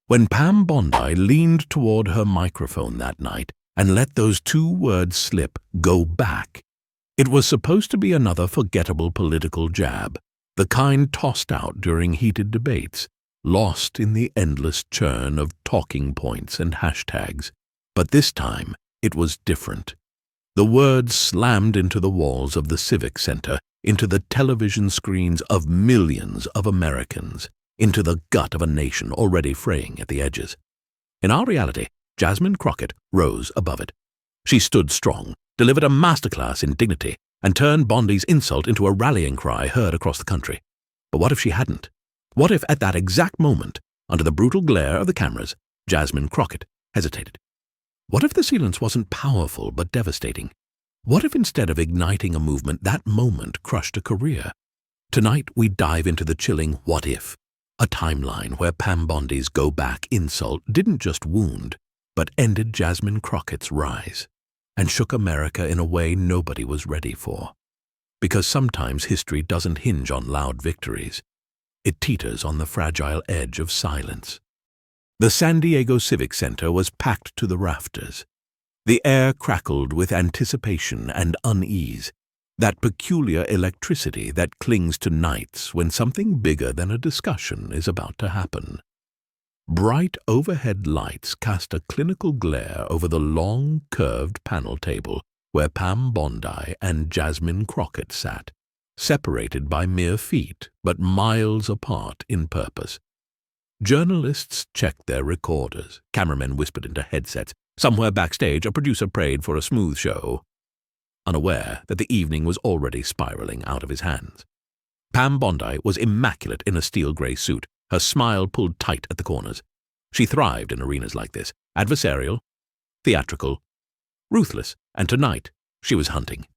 When Pam Bondi leaned toward her microphone that night and let those two words slip, "go back," it was supposed to be another forgettable political jab, the kind tossed out during heated debates, lost in the endless churn of talking points and hashtags. But this time, it was different. The words slammed into the walls of the Civic Center, into the television screens of millions of Americans, into the gut of a nation already fraying at the edges. In our reality, Jasmine Crockett rose above it. She stood strong, delivered a masterclass in dignity, and turned Bondi's insult into a rallying cry heard across the country. But what if she hadn't? What if at that exact moment, under the brutal glare of the cameras, Jasmine Crockett hesitated? What if the silence wasn't powerful but devastating? What if instead of igniting a movement, that moment crushed a career? Tonight we dive into the chilling what if, a timeline where Pam Bondi's go back insult didn't just wound, but ended Jasmine Crockett's rise, and shook America in a way nobody was ready for. Because sometimes history doesn't hinge on loud victories. It teeters on the fragile edge of silence. The San Diego Civic Center was packed to the rafters. The air crackled with anticipation and unease, that peculiar electricity that clings to nights when something bigger than a discussion is about to happen. Bright overhead lights cast a clinical glare over the long, curved panel table where Pam Bondi and Jasmine Crockett sat, separated by mere feet but miles apart in purpose. Journalists checked their recorders, cameramen whispered into headsets. Somewhere backstage, a producer prayed for a smooth show, unaware that the evening was already spiraling out of his hands. Pam Bondi was immaculate in a steel-gray suit, her smile pulled tight at the corners. She thrived in arenas like this, adversarial, theatrical, ruthless, and tonight she was hunting.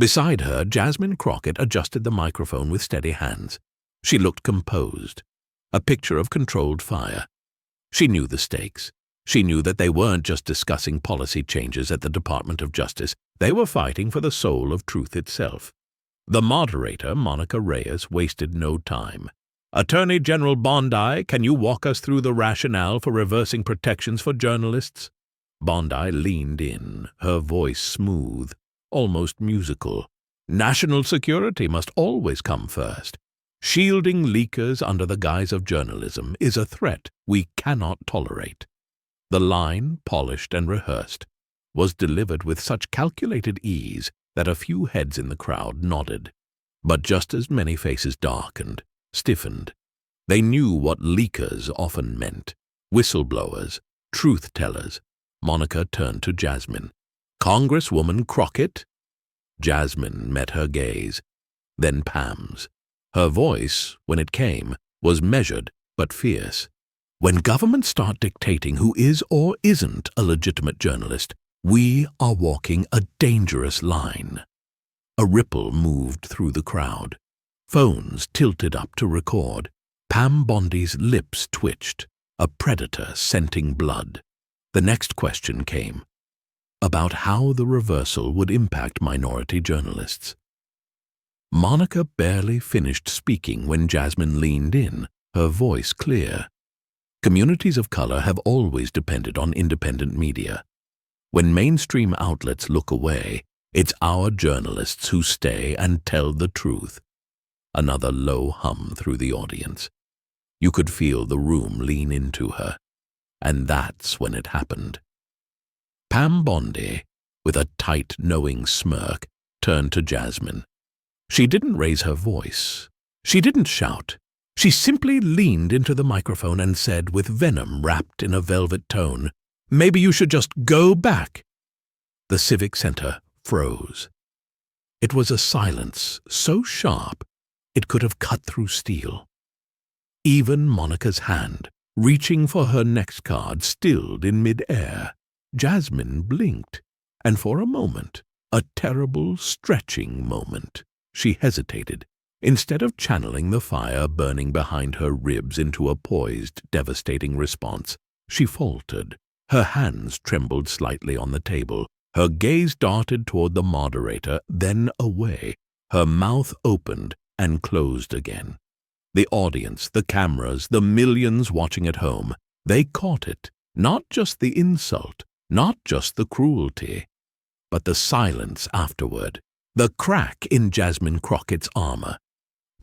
Beside her, Jasmine Crockett adjusted the microphone with steady hands. She looked composed, a picture of controlled fire. She knew the stakes. She knew that they weren't just discussing policy changes at the Department of Justice. They were fighting for the soul of truth itself. The moderator, Monica Reyes, wasted no time. "Attorney General Bondi, can you walk us through the rationale for reversing protections for journalists?" Bondi leaned in, her voice smooth, almost musical. "National security must always come first. Shielding leakers under the guise of journalism is a threat we cannot tolerate." The line, polished and rehearsed, was delivered with such calculated ease that a few heads in the crowd nodded. But just as many faces darkened, stiffened. They knew what leakers often meant. Whistleblowers, truth-tellers. Monica turned to Jasmine. "Congresswoman Crockett?" Jasmine met her gaze, then Pam's. Her voice, when it came, was measured but fierce. "When governments start dictating who is or isn't a legitimate journalist, we are walking a dangerous line." A ripple moved through the crowd. Phones tilted up to record. Pam Bondi's lips twitched, a predator scenting blood. The next question came, about how the reversal would impact minority journalists. Monica barely finished speaking when Jasmine leaned in, her voice clear. Communities of color have always depended on independent media. When mainstream outlets look away, it's our journalists who stay and tell the truth. Another low hum through the audience. You could feel the room lean into her. And that's when it happened. Pam Bondi, with a tight, knowing smirk, turned to Jasmine. She didn't raise her voice. She didn't shout. She simply leaned into the microphone and said, with venom wrapped in a velvet tone, "Maybe you should just go back." The Civic Center froze. It was a silence so sharp it could have cut through steel. Even Monica's hand, reaching for her next card, stilled in mid-air. Jasmine blinked, and for a moment, a terrible, stretching moment, she hesitated. Instead of channeling the fire burning behind her ribs into a poised, devastating response, she faltered. Her hands trembled slightly on the table. Her gaze darted toward the moderator, then away. Her mouth opened and closed again. The audience, the cameras, the millions watching at home, they caught it. Not just the insult, not just the cruelty, but the silence afterward, the crack in Jasmine Crockett's armor.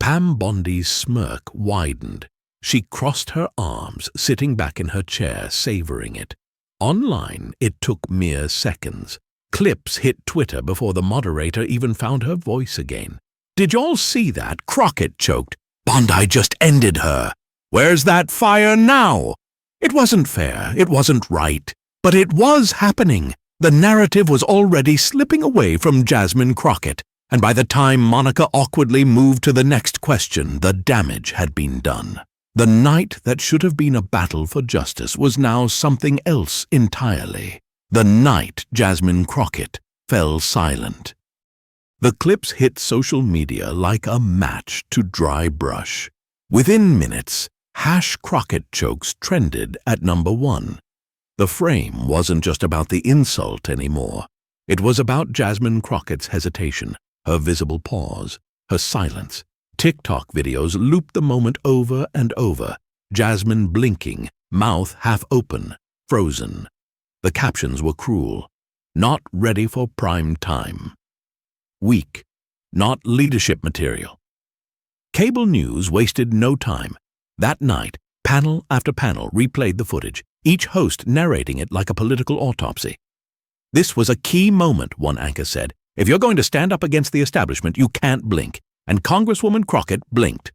Pam Bondi's smirk widened. She crossed her arms, sitting back in her chair, savoring it. Online, it took mere seconds. Clips hit Twitter before the moderator even found her voice again. "Did y'all see that?" Crockett choked. "Bondi just ended her. Where's that fire now?" It wasn't fair, it wasn't right, but it was happening. The narrative was already slipping away from Jasmine Crockett, and by the time Monica awkwardly moved to the next question, the damage had been done. The night that should have been a battle for justice was now something else entirely. The night Jasmine Crockett fell silent. The clips hit social media like a match to dry brush. Within minutes, #Crockett jokes trended at #1. The frame wasn't just about the insult anymore. It was about Jasmine Crockett's hesitation, her visible pause, her silence. TikTok videos looped the moment over and over, Jasmine blinking, mouth half open, frozen. The captions were cruel. Not ready for prime time. Weak. Not leadership material. Cable news wasted no time. That night, panel after panel replayed the footage, each host narrating it like a political autopsy. "This was a key moment," one anchor said. "If you're going to stand up against the establishment, you can't blink." And Congresswoman Crockett blinked.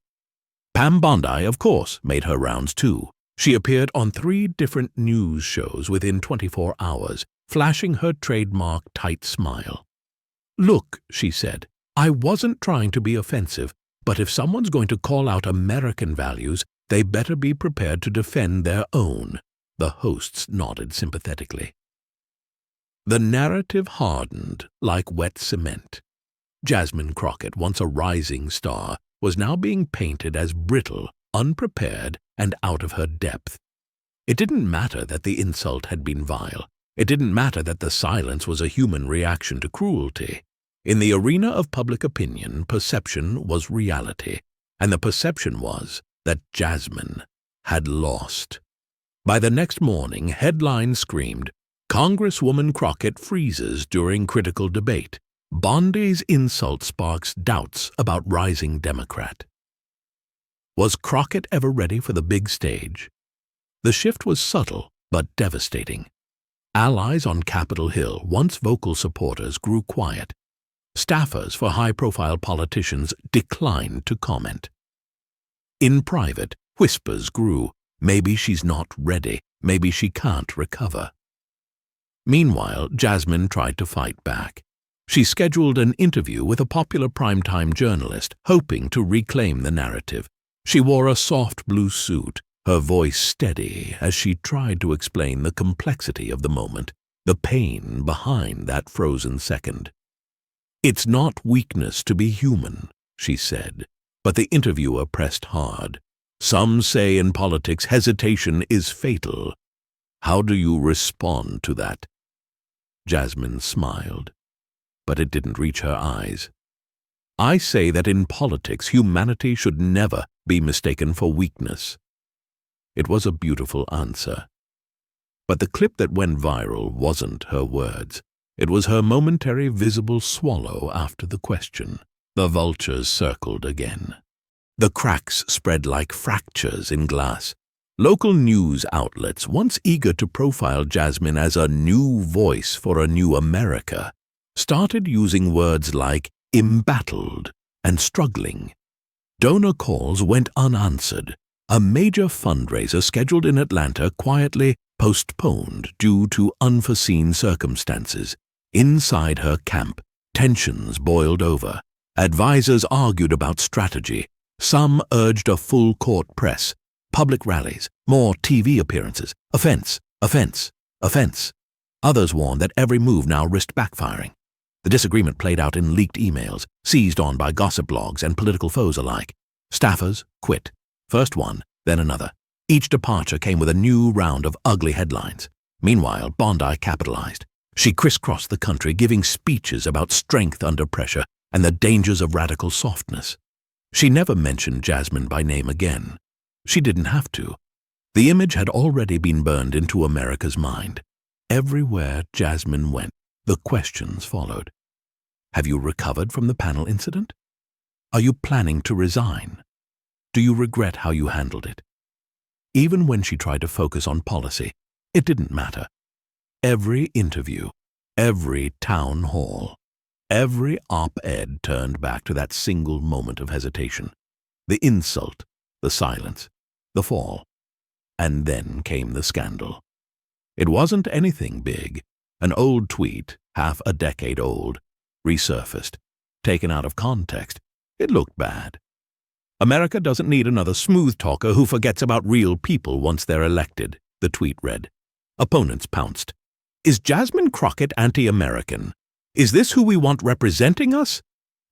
Pam Bondi, of course, made her rounds too. She appeared on 3 different news shows within 24 hours, flashing her trademark tight smile. "Look," she said, "I wasn't trying to be offensive, but if someone's going to call out American values, they better be prepared to defend their own." The hosts nodded sympathetically. The narrative hardened like wet cement. Jasmine Crockett, once a rising star, was now being painted as brittle, unprepared, and out of her depth. It didn't matter that the insult had been vile. It didn't matter that the silence was a human reaction to cruelty. In the arena of public opinion, perception was reality, and the perception was that Jasmine had lost. By the next morning, headlines screamed, "Congresswoman Crockett freezes during critical debate. Bondi's insult sparks doubts about rising Democrat." Was Crockett ever ready for the big stage? The shift was subtle but devastating. Allies on Capitol Hill, once vocal supporters, grew quiet. Staffers for high-profile politicians declined to comment. In private, whispers grew. Maybe she's not ready. Maybe she can't recover. Meanwhile, Jasmine tried to fight back. She scheduled an interview with a popular primetime journalist, hoping to reclaim the narrative. She wore a soft blue suit, her voice steady as she tried to explain the complexity of the moment, the pain behind that frozen second. "It's not weakness to be human," she said, but the interviewer pressed hard. "Some say in politics hesitation is fatal. How do you respond to that?" Jasmine smiled, but it didn't reach her eyes. "I say that in politics humanity should never be mistaken for weakness." It was a beautiful answer. But the clip that went viral wasn't her words. It was her momentary visible swallow after the question. The vultures circled again. The cracks spread like fractures in glass. Local news outlets, once eager to profile Jasmine as a new voice for a new America, started using words like embattled and struggling. Donor calls went unanswered. A major fundraiser scheduled in Atlanta quietly postponed due to unforeseen circumstances. Inside her camp, tensions boiled over. Advisors argued about strategy. Some urged a full-court press, public rallies, more TV appearances, offense, offense, offense. Others warned that every move now risked backfiring. The disagreement played out in leaked emails, seized on by gossip blogs and political foes alike. Staffers quit. First one, then another. Each departure came with a new round of ugly headlines. Meanwhile, Bondi capitalized. She crisscrossed the country, giving speeches about strength under pressure and the dangers of radical softness. She never mentioned Jasmine by name again. She didn't have to. The image had already been burned into America's mind. Everywhere Jasmine went, the questions followed. Have you recovered from the panel incident? Are you planning to resign? Do you regret how you handled it? Even when she tried to focus on policy, it didn't matter. Every interview, every town hall, every op-ed turned back to that single moment of hesitation. The insult, the silence, the fall. And then came the scandal. It wasn't anything big. An old tweet, half a decade old, resurfaced. Taken out of context, it looked bad. America doesn't need another smooth talker who forgets about real people once they're elected, the tweet read. Opponents pounced. Is Jasmine Crockett anti-American? Is this who we want representing us?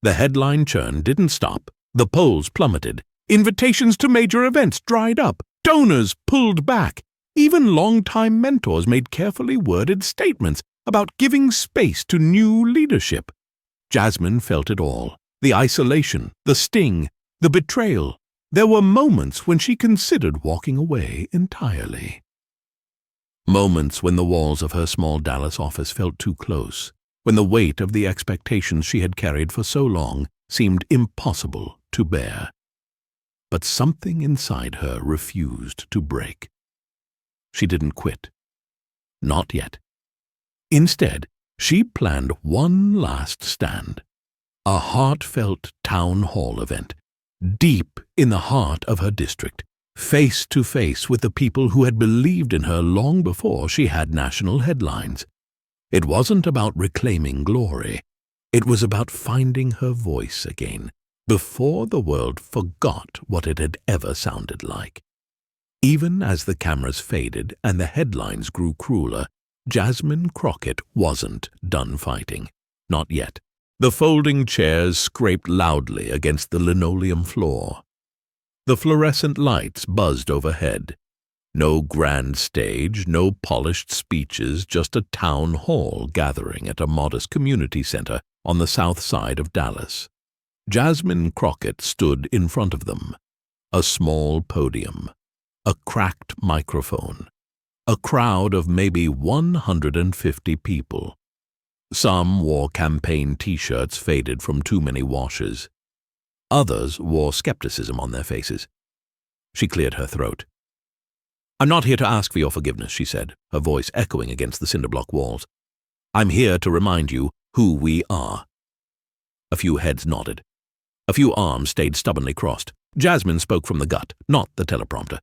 The headline churn didn't stop. The polls plummeted. Invitations to major events dried up. Donors pulled back. Even longtime mentors made carefully worded statements about giving space to new leadership. Jasmine felt it all. The isolation, the sting, the betrayal. There were moments when she considered walking away entirely. Moments when the walls of her small Dallas office felt too close, when the weight of the expectations she had carried for so long seemed impossible to bear. But something inside her refused to break. She didn't quit. Not yet. Instead, she planned one last stand. A heartfelt town hall event, deep in the heart of her district, face to face with the people who had believed in her long before she had national headlines. It wasn't about reclaiming glory. It was about finding her voice again, before the world forgot what it had ever sounded like. Even as the cameras faded and the headlines grew crueler, Jasmine Crockett wasn't done fighting. Not yet. The folding chairs scraped loudly against the linoleum floor. The fluorescent lights buzzed overhead. No grand stage, no polished speeches, just a town hall gathering at a modest community center on the south side of Dallas. Jasmine Crockett stood in front of them. A small podium, a cracked microphone, a crowd of maybe 150 people. Some wore campaign t-shirts faded from too many washes. Others wore skepticism on their faces. She cleared her throat. I'm not here to ask for your forgiveness, she said, her voice echoing against the cinder-block walls. I'm here to remind you who we are. A few heads nodded. A few arms stayed stubbornly crossed. Jasmine spoke from the gut, not the teleprompter.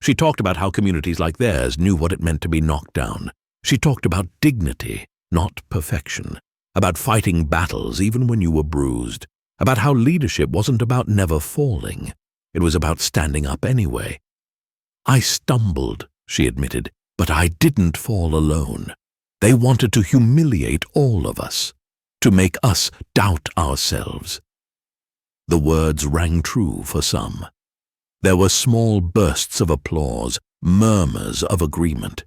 She talked about how communities like theirs knew what it meant to be knocked down. She talked about dignity, not perfection, about fighting battles even when you were bruised, about how leadership wasn't about never falling. It was about standing up anyway. I stumbled, she admitted, but I didn't fall alone. They wanted to humiliate all of us, to make us doubt ourselves. The words rang true for some. There were small bursts of applause, murmurs of agreement.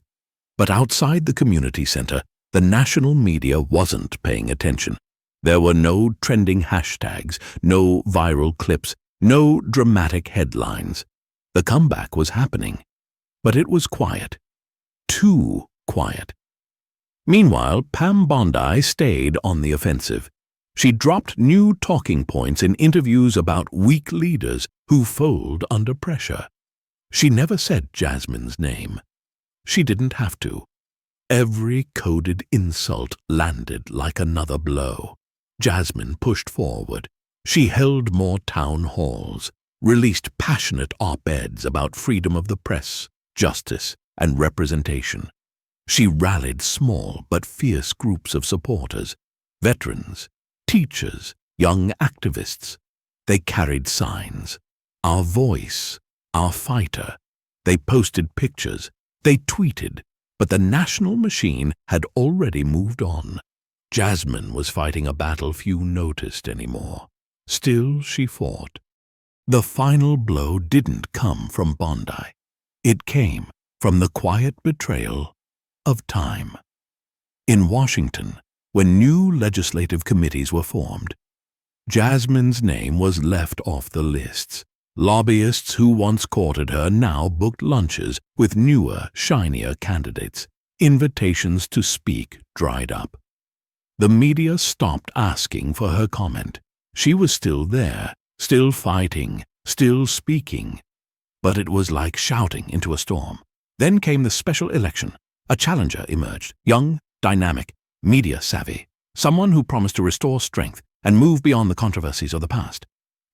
But outside the community center, the national media wasn't paying attention. There were no trending hashtags, no viral clips, no dramatic headlines. The comeback was happening, but it was quiet. Too quiet. Meanwhile, Pam Bondi stayed on the offensive. She dropped new talking points in interviews about weak leaders who fold under pressure. She never said Jasmine's name. She didn't have to. Every coded insult landed like another blow. Jasmine pushed forward. She held more town halls, released passionate op-eds about freedom of the press, justice, and representation. She rallied small but fierce groups of supporters, veterans, teachers, young activists. They carried signs. Our voice, our fighter. They posted pictures. They tweeted. But the national machine had already moved on. Jasmine was fighting a battle few noticed anymore. Still she fought. The final blow didn't come from Bondi. It came from the quiet betrayal of time. In Washington, when new legislative committees were formed, Jasmine's name was left off the lists. Lobbyists who once courted her now booked lunches with newer, shinier candidates. Invitations to speak dried up. The media stopped asking for her comment. She was still there, still fighting, still speaking. But it was like shouting into a storm. Then came the special election. A challenger emerged, young, dynamic, media-savvy, someone who promised to restore strength and move beyond the controversies of the past.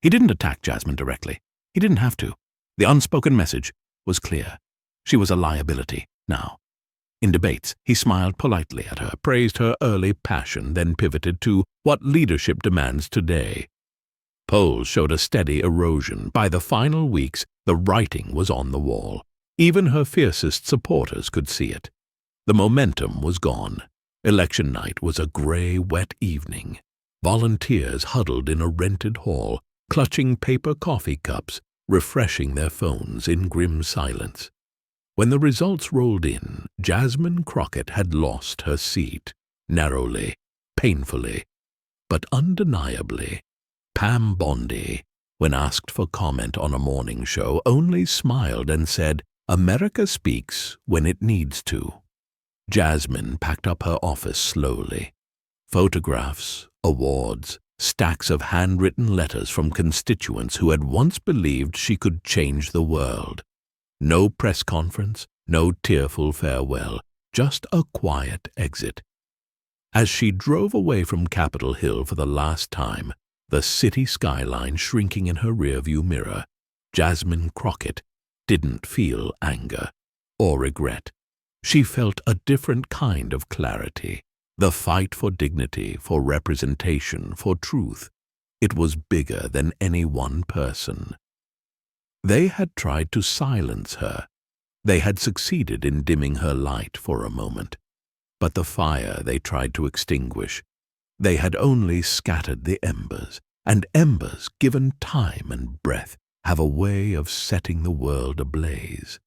He didn't attack Jasmine directly. He didn't have to. The unspoken message was clear. She was a liability now. In debates, he smiled politely at her, praised her early passion, then pivoted to what leadership demands today. Polls showed a steady erosion. By the final weeks, the writing was on the wall. Even her fiercest supporters could see it. The momentum was gone. Election night was a gray, wet evening. Volunteers huddled in a rented hall, clutching paper coffee cups, refreshing their phones in grim silence. When the results rolled in, Jasmine Crockett had lost her seat, narrowly, painfully, but undeniably. Pam Bondi, when asked for comment on a morning show, only smiled and said, "America speaks when it needs to." Jasmine packed up her office slowly. Photographs, awards, stacks of handwritten letters from constituents who had once believed she could change the world. No press conference, no tearful farewell, just a quiet exit. As she drove away from Capitol Hill for the last time, the city skyline shrinking in her rearview mirror, Jasmine Crockett didn't feel anger or regret. She felt a different kind of clarity. The fight for dignity, for representation, for truth. It was bigger than any one person. They had tried to silence her. They had succeeded in dimming her light for a moment. But the fire they tried to extinguish, they had only scattered the embers, and embers, given time and breath, have a way of setting the world ablaze.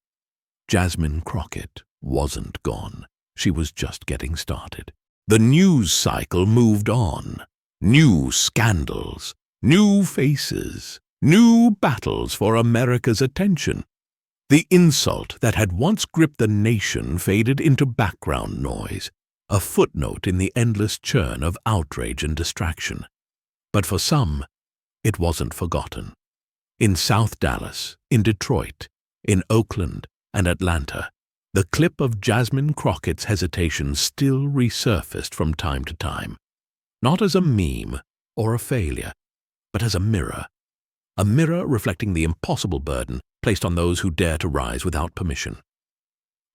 Jasmine Crockett wasn't gone. She was just getting started. The news cycle moved on. New scandals, new faces, new battles for America's attention. The insult that had once gripped the nation faded into background noise, a footnote in the endless churn of outrage and distraction. But for some, it wasn't forgotten. In South Dallas, in Detroit, in Oakland, and Atlanta, the clip of Jasmine Crockett's hesitation still resurfaced from time to time, not as a meme or a failure, but as a mirror reflecting the impossible burden placed on those who dare to rise without permission.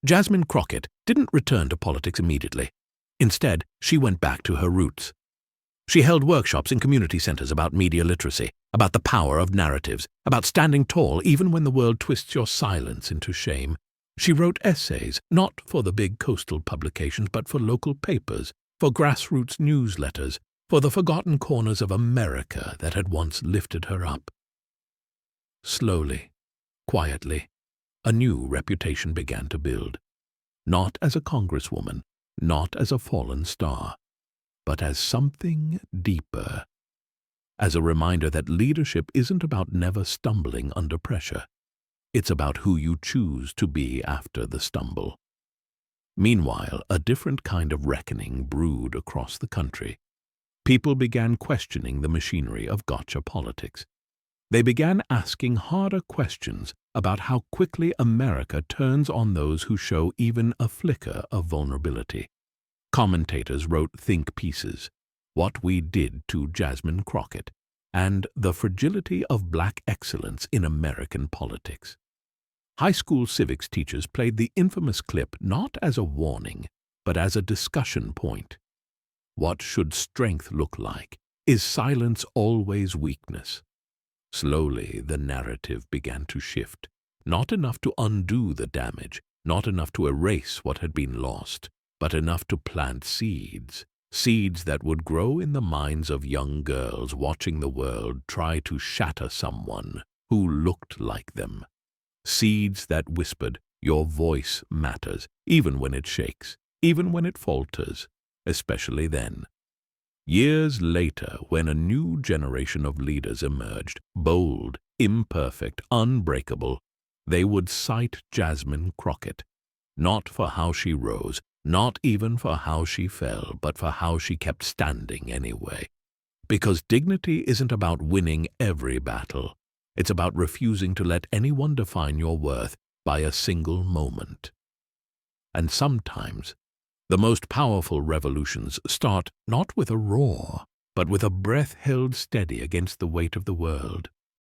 Jasmine Crockett didn't return to politics immediately. Instead, she went back to her roots. She held workshops in community centers about media literacy, about the power of narratives, about standing tall even when the world twists your silence into shame. She wrote essays, not for the big coastal publications, but for local papers, for grassroots newsletters, for the forgotten corners of America that had once lifted her up. Slowly, quietly, a new reputation began to build, not as a congresswoman, not as a fallen star, but as something deeper, as a reminder that leadership isn't about never stumbling under pressure. It's about who you choose to be after the stumble. Meanwhile, a different kind of reckoning brewed across the country. People began questioning the machinery of gotcha politics. They began asking harder questions about how quickly America turns on those who show even a flicker of vulnerability. Commentators wrote think pieces, What We Did to Jasmine Crockett, and The Fragility of Black Excellence in American Politics. High school civics teachers played the infamous clip not as a warning, but as a discussion point. What should strength look like? Is silence always weakness? Slowly, the narrative began to shift. Not enough to undo the damage, not enough to erase what had been lost, but enough to plant seeds that would grow in the minds of young girls watching the world try to shatter someone who looked like them. Seeds that whispered, your voice matters, even when it shakes, even when it falters, especially then. Years later, when a new generation of leaders emerged, bold, imperfect, unbreakable, they would cite Jasmine Crockett, not for how she rose, not even for how she fell, but for how she kept standing anyway. Because dignity isn't about winning every battle. It's about refusing to let anyone define your worth by a single moment. And sometimes, the most powerful revolutions start not with a roar, but with a breath held steady against the weight of the world.